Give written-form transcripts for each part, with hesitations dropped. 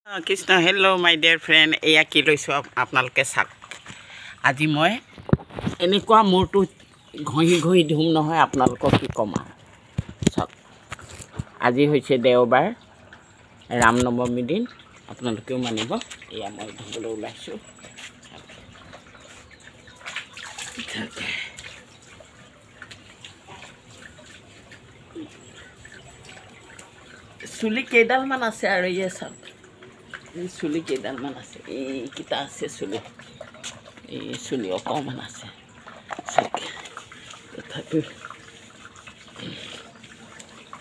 Krishna hello' মাই dear friend এয়া কি লৈছোঁ আপোনালোকে চাওক আজি মই এনেকুৱা মূৰটো ঘঁহি ঘঁহি ধুম নহয় আপোনালোকক কি ক'ম আৰু চাওক আজি হৈছে দেওবাৰ ৰাম নৱমী দিন আপোনালোকেও মানিব এয়া মই ধুবলৈ ওলাইছোঁ চুলি কেইডালমান আছে আৰু ইয়ে চাওক এই চুলি কেইডালমান আছে এইকেইটা আছে চুলি এই চুলি অকণমান আছে চাওক তথাপিও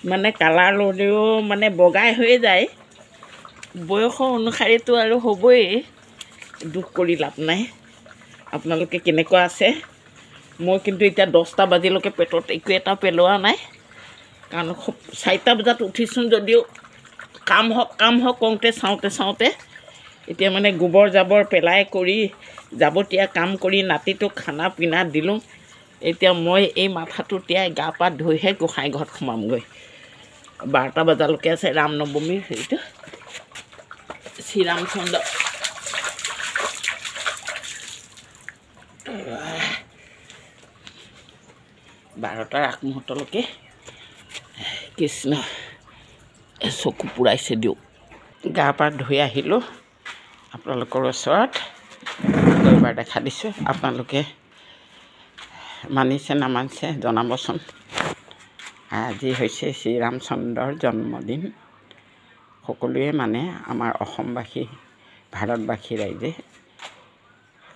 মানে কালাৰ ল'লেও মানে বগাই হৈ যায় বয়সৰ অনুসাৰেতো আৰু হ'বই দুখ কৰি লাভ নাই আপোনালোকে কেনেকুৱা আছে মই কিন্তু এতিয়া 10টা বাজিলৈকে পেটত একো এটা পেলোৱা নাই কাৰণ 4টা বজাত উঠিছোঁ যদিও কাম হওক কওঁতে চাওঁতে এতিয়া মানে গোবৰ জাবৰ পেলাই কৰি যাৱতীয়া কাম কৰি নাতিটোক খানা পিনা দিলোঁ এতিয়া মই এই মাথাটো তিয়াই গা পা ধুইহে গোসাঁই ঘৰত সোমামগৈ 12টা বজালৈকে আছে ৰাম নৱমীৰ হেৰিটো শ্ৰীৰামচন্দ্ৰ 12টাৰ আগমুহূৰ্তলৈকে কৃষ্ণ চকু পুৰাইছে দিওঁ গা পা ধুই আহিলোঁ আপোনালোকৰ ওচৰত এবাৰ দেখা দিছোঁ আপোনালোকে মানিছে নামানিছে জনাবচোন আজি হৈছে শ্ৰীৰামচন্দ্ৰৰ জন্মদিন সকলোৱে মানে আমাৰ অসমবাসী ভাৰতবাসী ৰাইজে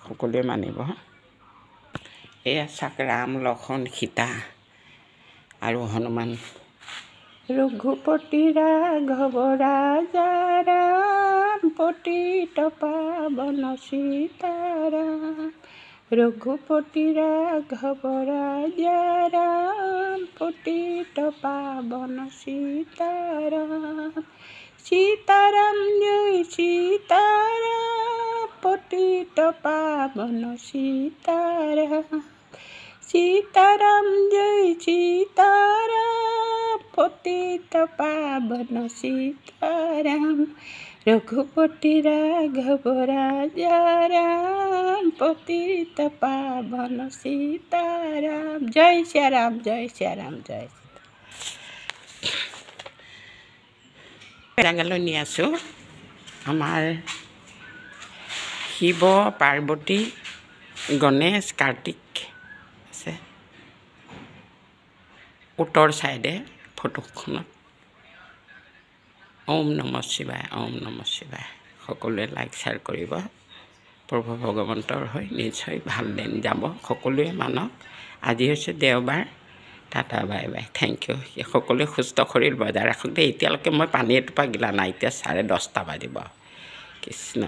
সকলোৱে মানিব এয়া চাওক ৰাম লক্ষ্মণ সীতা আৰু হনুমান ৰঘুপতি ৰাঘৱ ৰাজা ৰাম পতিত পাৱন সীতাৰাম ৰঘুপতি ৰাঘৱ ৰাজা ৰাম পতিত পাৱন সীতাৰাম সীতাৰাম জয় সীতাৰাম পতিত পাৱন সীতাৰাম সীতাৰাম জয় সীতাৰাম পতিত পাৱন সীতাৰাম ৰঘুপতি ৰাঘৱ ৰাজা ৰাম পতিত পাৱন সীতাৰাম জয় শ্ৰীৰাম জয় শ্ৰীৰাম জয় জেগালৈ নি আছোঁ আমাৰ শিৱ পাৰ্বতী গণেশ কাৰ্তিক আছে উত্তৰ চাইডে ফটোখনত ওম নমঃ শিৱায় সকলোৱে লাইক শ্বেয়াৰ কৰিব প্ৰভু ভগৱন্তৰ হৈ নিশ্চয় ভাল দিন যাব সকলোৱে মানক আজি হৈছে দেওবাৰ ta-ta bye bye thank you সকলোৱে সুস্থ শৰীৰ বজাই ৰাখক দেই এতিয়ালৈকে মই পানী এটোপা গিলা নাই এতিয়া 10:30 বাজিব কৃষ্ণ